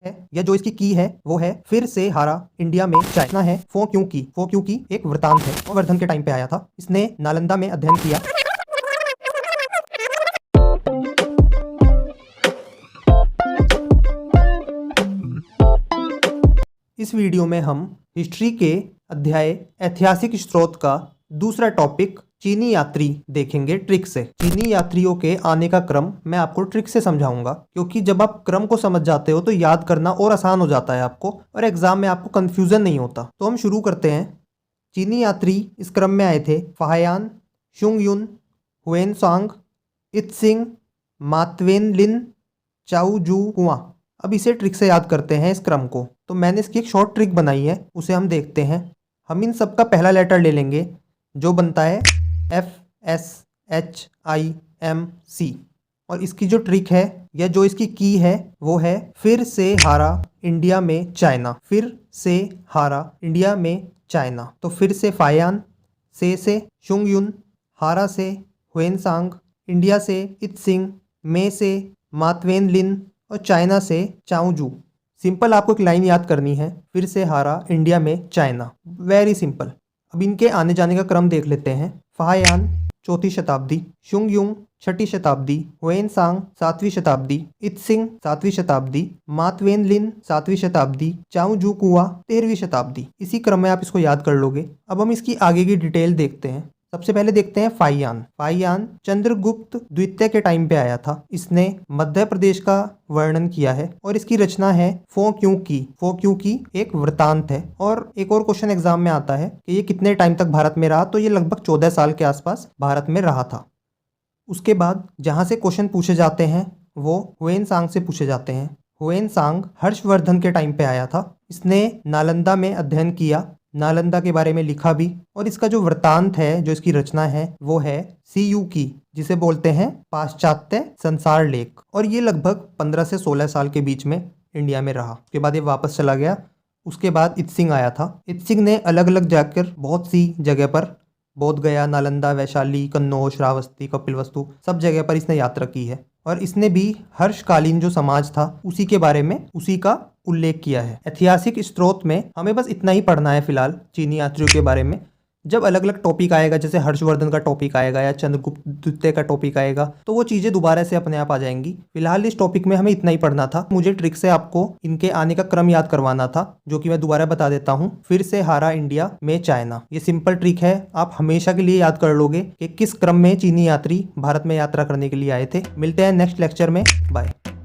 है या जो इसकी की है वो है फिर से हारा इंडिया में चाइना है। फो क्यों की एक वृतांत है और वर्धन के टाइम पे आया था। इसने नालंदा में अध्ययन किया। इस वीडियो में हम हिस्ट्री के अध्याय ऐतिहासिक स्रोत का दूसरा टॉपिक चीनी यात्री देखेंगे ट्रिक से। चीनी यात्रियों के आने का क्रम मैं आपको ट्रिक से समझाऊंगा, क्योंकि जब आप क्रम को समझ जाते हो तो याद करना और आसान हो जाता है आपको, और एग्जाम में आपको कंफ्यूजन नहीं होता। तो हम शुरू करते हैं। चीनी यात्री इस क्रम में आए थे फाहियान, शुंगयुन, हुएनसांग, इत्सिंग, मातवेनलिन, चाउ जू कुआं। अब इसे ट्रिक से याद करते हैं इस क्रम को। तो मैंने इसकी एक शॉर्ट ट्रिक बनाई है, उसे हम देखते हैं। हम इन सब का पहला लेटर ले लेंगे जो बनता है FSHIMC, और इसकी जो ट्रिक है या जो इसकी की है वो है फिर से हारा इंडिया में चाइना। फिर से हारा इंडिया में चाइना। तो फिर से फाहियान, से शुंगयुन, हारा से हुएनसांग, इंडिया से इत्सिंग, में से मातवेनलिन और चाइना से चाउजू। सिंपल आपको एक लाइन याद करनी है, फिर से हारा इंडिया में चाइना। Very simple. अब इनके आने जाने का क्रम देख लेते हैं। फाहियान 4वीं शताब्दी, शुंगयुन 6वीं शताब्दी, हुएनसांग 7वीं शताब्दी, इत्सिंग 7वीं शताब्दी, मातवेनलिन 7वीं शताब्दी, चाउजू कुआं 13वीं शताब्दी। इसी क्रम में आप इसको याद कर लोगे। अब हम इसकी आगे की डिटेल देखते हैं। सबसे पहले देखते हैं फाहियान। फाहियान चंद्रगुप्त द्वितीय के टाइम पे आया था। इसने मध्य प्रदेश का वर्णन किया है और इसकी रचना है फो क्यों की एक वृतांत है। और एक और क्वेश्चन एग्जाम में आता है कि ये कितने टाइम तक भारत में रहा, तो ये लगभग 14 साल के आसपास भारत में रहा था। उसके बाद जहाँ से क्वेश्चन पूछे जाते हैं वो हुएनसांग से पूछे जाते हैं। हुएनसांग हर्षवर्धन के टाइम पे आया था। इसने नालंदा में अध्ययन किया, नालंदा के बारे में लिखा भी, और इसका जो वृतांत है, जो इसकी रचना है वो है CU की, जिसे बोलते हैं पाश्चात्य संसार लेख। और ये लगभग 15 से 16 साल के बीच में इंडिया में रहा। उसके बाद ये वापस चला गया। उसके बाद इत्सिंग आया था। इत्सिंग ने अलग अलग जाकर बहुत सी जगह पर, बोध गया, नालंदा, वैशाली, कन्नौज, श्रावस्ती, कपिलवस्तु, सब जगह पर इसने यात्रा की है। और इसने भी हर्षकालीन जो समाज था उसी के बारे में, उसी का उल्लेख किया है। ऐतिहासिक स्रोत में हमें बस इतना ही पढ़ना है फिलहाल चीनी यात्रियों के बारे में। जब अलग अलग टॉपिक आएगा, जैसे हर्षवर्धन का टॉपिक आएगा या चंद्रगुप्त द्वितीय का टॉपिक आएगा, तो वो चीज़ें दोबारा से अपने आप आ जाएंगी। फिलहाल इस टॉपिक में हमें इतना ही पढ़ना था। मुझे ट्रिक से आपको इनके आने का क्रम याद करवाना था, जो कि मैं दोबारा बता देता हूँ। फिर से हारा इंडिया में चाइना। ये सिंपल ट्रिक है, आप हमेशा के लिए याद कर लोगे कि किस क्रम में चीनी यात्री भारत में यात्रा करने के लिए आए थे। मिलते हैं नेक्स्ट लेक्चर में। बाय।